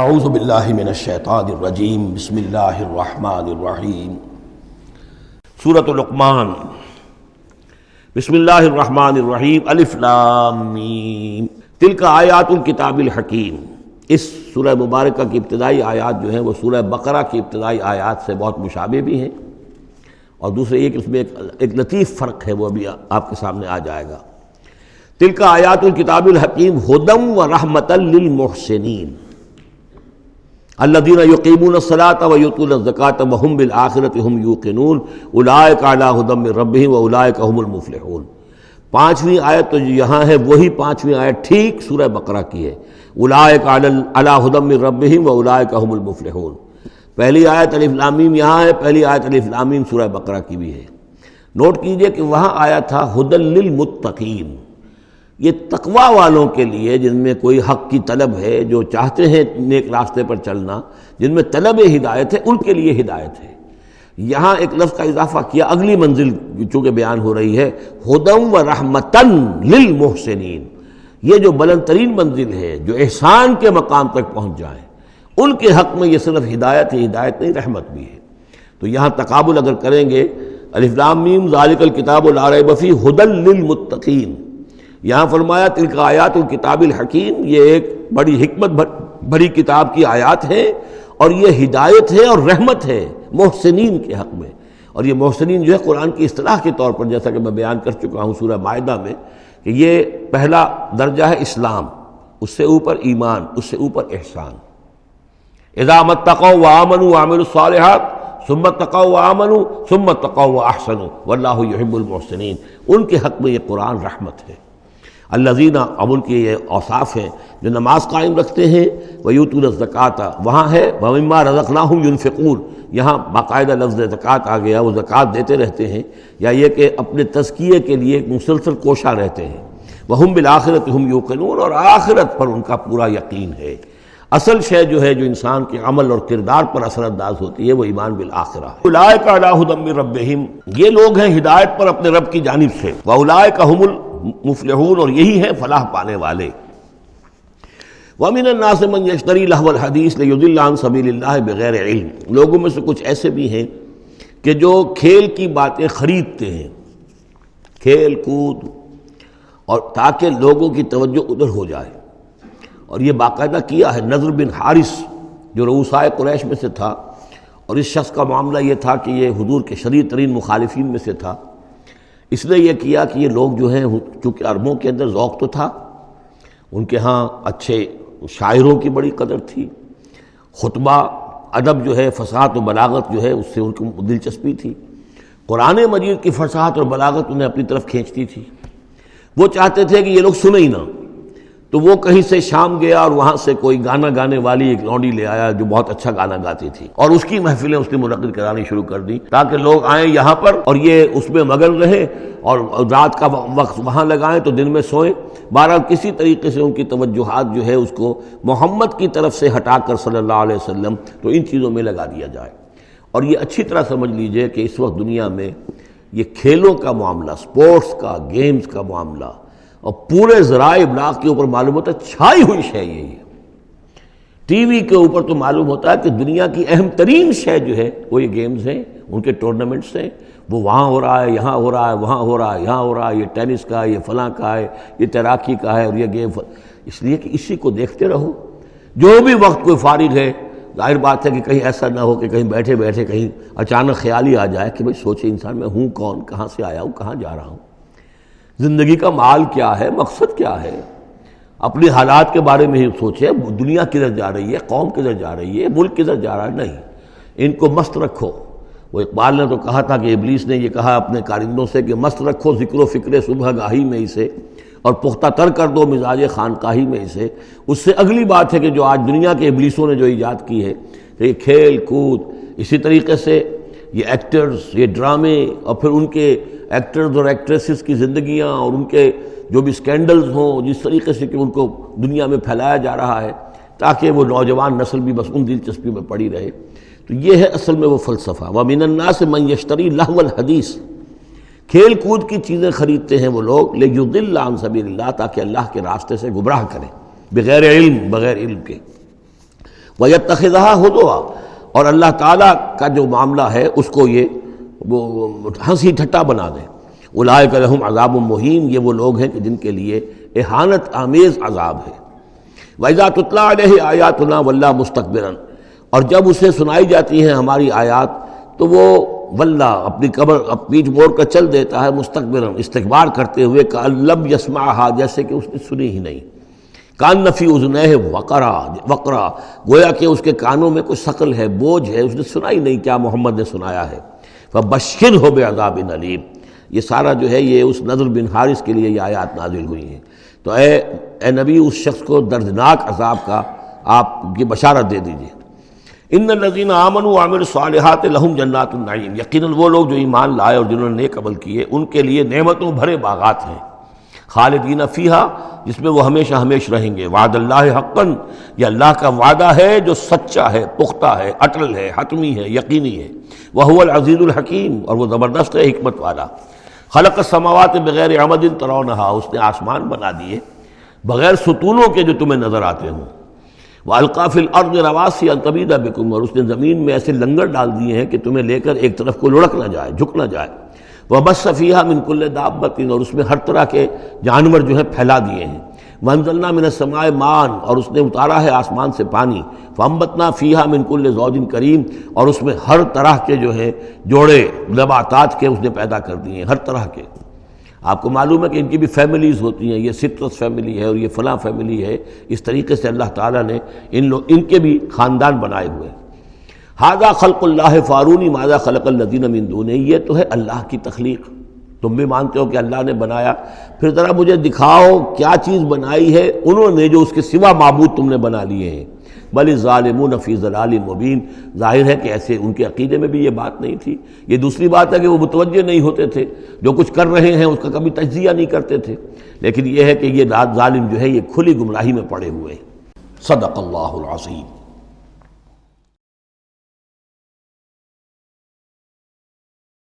اعوذ باللہ من الشیطان الرجیم بسم اللہ الرحمن الرحیم سورۃ لقمان بسم اللہ الرحمن الرحیم الف لام میم تلک آیات الکتاب الحکیم۔ اس سورہ مبارکہ کی ابتدائی آیات جو ہیں وہ سورہ بقرہ کی ابتدائی آیات سے بہت مشابہ بھی ہیں، اور دوسرے ایک اس میں ایک لطیف فرق ہے، وہ ابھی آپ کے سامنے آ جائے گا۔ تلک آیات الکتاب الحکیم ھدی ورحمۃ للمحسنین الذین یقیمون الصلاۃ ویؤتون الزکاۃ وہم بالآخرۃ ہم یوقنون اولئک علی ھدی من ربہم واولئک هم المفلحون۔ پانچویں آیت تو یہاں ہے وہی پانچویں آیت ٹھیک سورہ بقرہ کی ہے، اولئک علی ھدی من ربہم واولئک هم المفلحون۔ پہلی آیت الف لام میم یہاں ہے، پہلی آیت الف لام میم سورہ بقرہ کی بھی ہے۔ نوٹ کیجئے کہ وہاں آیا تھا ھدی للمتقین، یہ تقوی والوں کے لیے جن میں کوئی حق کی طلب ہے، جو چاہتے ہیں نیک راستے پر چلنا، جن میں طلب ہدایت ہے، ان کے لیے ہدایت ہے۔ یہاں ایک لفظ کا اضافہ کیا، اگلی منزل چونکہ بیان ہو رہی ہے، ھدی ورحمۃ للمحسنین، یہ جو بلند ترین منزل ہے، جو احسان کے مقام تک پہنچ جائیں، ان کے حق میں یہ صرف ہدایت ہے، ہدایت نہیں رحمت بھی ہے۔ تو یہاں تقابل اگر کریں گے، الف لام میم ذالک الکتاب لا ریب فیہ ھدی للمتقین، یہاں فرمایا تلک آیات الکتاب الحکیم، یہ ایک بڑی حکمت بڑی کتاب کی آیات ہیں، اور یہ ہدایت ہے اور رحمت ہے محسنین کے حق میں۔ اور یہ محسنین جو ہے قرآن کی اصطلاح کے طور پر، جیسا کہ میں بیان کر چکا ہوں سورہ مائدہ میں، کہ یہ پہلا درجہ ہے اسلام، اس سے اوپر ایمان، اس سے اوپر احسان۔ اذا ما اتقوا وآمنوا وعملوا الصالحات ثم اتقوا وآمنوا ثم اتقوا واحسنوا واللہ یحب المحسنین، ان کے حق میں یہ قرآن رحمت ہے۔ الذین، اب ان کے یہ اوصاف ہیں جو نماز قائم رکھتے ہیں، ویؤتون الزکاۃ، وہاں ہے ومما رزقناہم ینفقون، یہاں باقاعدہ لفظ زکوٰۃ آ گیا، وہ زکوٰۃ دیتے رہتے ہیں، یا یہ کہ اپنے تزکیے کے لیے مسلسل کوشاں رہتے ہیں۔ وہم بالآخرۃ ہم یوقنون، اور آخرت پر ان کا پورا یقین ہے۔ اصل شے جو ہے جو انسان کے عمل اور کردار پر اثر انداز ہوتی ہے، وہ ایمان بالآخرہ ہے۔ اولئک علی ھدی من ربہم، یہ لوگ ہیں ہدایت پر اپنے رب کی جانب سے، واولئک هم المفلحون، اور یہی ہیں فلاح پانے والے۔ وَمِنَ النَّاسِ مَن يَشْتَرِي لَهْوَ الْحَدِيثِ لِيُضِلَّ عَن سَبِيلِ اللَّهِ بِغَيْرِ عِلْمٍ، لوگوں میں سے کچھ ایسے بھی ہیں کہ جو کھیل کی باتیں خریدتے ہیں، کھیل کود، اور تاکہ لوگوں کی توجہ ادھر ہو جائے۔ اور یہ باقاعدہ کیا ہے نضر بن حارث، جو رؤسائے قریش میں سے تھا، اور اس شخص کا معاملہ یہ تھا کہ یہ حضور کے شدید ترین مخالفین میں سے تھا۔ اس نے یہ کیا کہ یہ لوگ جو ہیں، چونکہ عربوں کے اندر ذوق تو تھا، ان کے ہاں اچھے شاعروں کی بڑی قدر تھی، خطبہ ادب جو ہے، فصاحت و بلاغت جو ہے، اس سے ان کو دلچسپی تھی۔ قرآن مجید کی فصاحت اور بلاغت انہیں اپنی طرف کھینچتی تھی۔ وہ چاہتے تھے کہ یہ لوگ سنیں ہی نہ، تو وہ کہیں سے شام گیا اور وہاں سے کوئی گانا گانے والی ایک لونڈی لے آیا جو بہت اچھا گانا گاتی تھی، اور اس کی محفلیں اس نے منعقد کرانی شروع کر دی تاکہ لوگ آئیں یہاں پر اور یہ اس میں مگن رہیں، اور رات کا وقت وہاں لگائیں تو دن میں سوئیں۔ بہرحال کسی طریقے سے ان کی توجہات جو ہے اس کو محمد کی طرف سے ہٹا کر صلی اللہ علیہ وسلم تو ان چیزوں میں لگا دیا جائے۔ اور یہ اچھی طرح سمجھ لیجئے کہ اس وقت دنیا میں یہ کھیلوں کا معاملہ، سپورٹس کا، گیمز کا معاملہ، اور پورے ذرائع ابلاغ کے اوپر معلوم ہوتا ہے چھائی ہوئی شے یہ ہے۔ ٹی وی کے اوپر تو معلوم ہوتا ہے کہ دنیا کی اہم ترین شے جو ہے وہ یہ گیمز ہیں، ان کے ٹورنامنٹس ہیں، وہ وہاں ہو رہا ہے، یہاں ہو رہا ہے، وہاں ہو رہا ہے، یہاں ہو رہا ہے، یہ ٹینس کا ہے، یہ فلاں کا ہے، یہ تیراکی کا ہے، اور یہ گیم، اس لیے کہ اسی کو دیکھتے رہو۔ جو بھی وقت کوئی فارغ ہے، ظاہر بات ہے کہ کہیں ایسا نہ ہو کہ کہیں بیٹھے بیٹھے کہیں اچانک خیال ہی آ جائے کہ بھئی سوچے انسان میں ہوں کون، کہاں سے آیا ہوں، کہاں جا رہا ہوں، زندگی کا مال کیا ہے، مقصد کیا ہے، اپنے حالات کے بارے میں ہی سوچے، دنیا کدھر جا رہی ہے، قوم کدھر جا رہی ہے، ملک کدھر جا رہا ہے۔ نہیں، ان کو مست رکھو۔ وہ اقبال نے تو کہا تھا کہ ابلیس نے یہ کہا اپنے کارندوں سے کہ مست رکھو ذکر و فکر صبح گاہی میں اسے، اور پختہ تر کر دو مزاج خانقاہی میں اسے۔ اس سے اگلی بات ہے کہ جو آج دنیا کے ابلیسوں نے جو ایجاد کی ہے کہ یہ کھیل کود، اسی طریقے سے یہ ایکٹرز، یہ ڈرامے، اور پھر ان کے ایکٹرز اور ایکٹریسز کی زندگیاں، اور ان کے جو بھی سکینڈلز ہوں، جس طریقے سے کہ ان کو دنیا میں پھیلایا جا رہا ہے تاکہ وہ نوجوان نسل بھی بس ان دلچسپی میں پڑی رہے۔ تو یہ ہے اصل میں وہ فلسفہ۔ وَمِنَ النَّاسِ مَن يَشْتَرِي لَهْوَ الْحَدِيثِ، کھیل کود کی چیزیں خریدتے ہیں وہ لوگ، لِيُضِلَّ عَن سَبِيلِ اللَّهِ، تاکہ اللہ کے راستے سے گمراہ کریں، بغیر علم، بغیر علم کے۔ وَيَتَّخِذَهَا هُزُوًا، اور اللہ تعالیٰ کا جو معاملہ ہے اس کو یہ ہنسی ٹھٹا بنا دیں۔ اولئک لہم عذاب مہین، یہ وہ لوگ ہیں کہ جن کے لیے اہانت آمیز عذاب ہے۔ وَإِذَا تُتْلَىٰ عَلَيْهِ آیاتنا وَلَّىٰ مُسْتَكْبِرًا، اور جب اسے سنائی جاتی ہیں ہماری آیات تو وہ ولّا اپنی پیٹھ موڑ کر چل دیتا ہے، مستکبرن استکبار کرتے ہوئے، کأن لم یسمعھا، جیسے کہ اس نے سنی ہی نہیں، کأن فی اذنیہ وقرا، گویا کہ اس کے کانوں میں کوئی ثقل ہے، بوجھ ہے، اس نے سنا ہی نہیں کیا محمد نے سنایا ہے۔ فبشرہ بعذاب علیم، یہ سارا جو ہے یہ اس نضر بن حارث کے لیے یہ آیات نازل ہوئی ہیں۔ تو اے نبی اس شخص کو دردناک عذاب کا آپ کی بشارت دے دیجیے۔ ان الذین آمنوا وعملوا الصالحات لہم جنات النعیم، یقیناً وہ لوگ جو ایمان لائے اور جنہوں نے نیک عمل کیے ان کے لیے نعمتوں بھرے باغات ہیں، خالدین فیہا، جس میں وہ ہمیشہ ہمیشہ رہیں گے۔ وعد اللہ حقا، یہ اللہ کا وعدہ ہے جو سچا ہے، پختہ ہے، اٹل ہے، حتمی ہے، یقینی ہے۔ وہو العزیز الحکیم، اور وہ زبردست ہے، حکمت والا۔ خلق السماوات بغیر عمد ترونہا، اس نے آسمان بنا دیے بغیر ستونوں کے جو تمہیں نظر آتے ہوں۔ وَأَلْقَىٰ فِي الْأَرْضِ رَوَاسِيَ أَن تَمِيدَ بِكُمْ، اور اس نے زمین میں ایسے لنگر ڈال دیے ہیں کہ تمہیں لے کر ایک طرف کو لڑک نہ جائے، جھک نہ جائے۔ وَبَثَّ فِيهَا مِن كُلِّ دَابَّةٍ، اور اس میں ہر طرح کے جانور جو ہے پھیلا دیے ہیں۔ وَأَنزَلْنَا مِنَ السَّمَاءِ مَاءً، اور اس نے اتارا ہے آسمان سے پانی۔ فَأَنبَتْنَا فِيهَا مِن كُلِّ زَوْجٍ كَرِيمٍ، اور اس میں ہر طرح کے جو ہے جوڑے نباتات کے اس نے پیدا کر دیے ہیں، ہر طرح کے۔ آپ کو معلوم ہے کہ ان کی بھی فیملیز ہوتی ہیں، یہ سٹرس فیملی ہے اور یہ فلاں فیملی ہے، اس طریقے سے اللہ تعالیٰ نے ان کے بھی خاندان بنائے ہوئے۔ ھذا خلق اللہ فارونی ماذا خلق الذین من دونہ، یہ تو ہے اللہ کی تخلیق، تم بھی مانتے ہو کہ اللہ نے بنایا، پھر ذرا مجھے دکھاؤ کیا چیز بنائی ہے انہوں نے جو اس کے سوا معبود تم نے بنا لیے ہیں۔ بل الظالمون فی ضلال مبین، ظاہر ہے کہ ایسے ان کے عقیدے میں بھی یہ بات نہیں تھی۔ یہ دوسری بات ہے کہ وہ متوجہ نہیں ہوتے تھے، جو کچھ کر رہے ہیں اس کا کبھی تجزیہ نہیں کرتے تھے، لیکن یہ ہے کہ یہ ظالم جو ہے یہ کھلی گمراہی میں پڑے ہوئے ہیں۔ صدق اللہ العظیم۔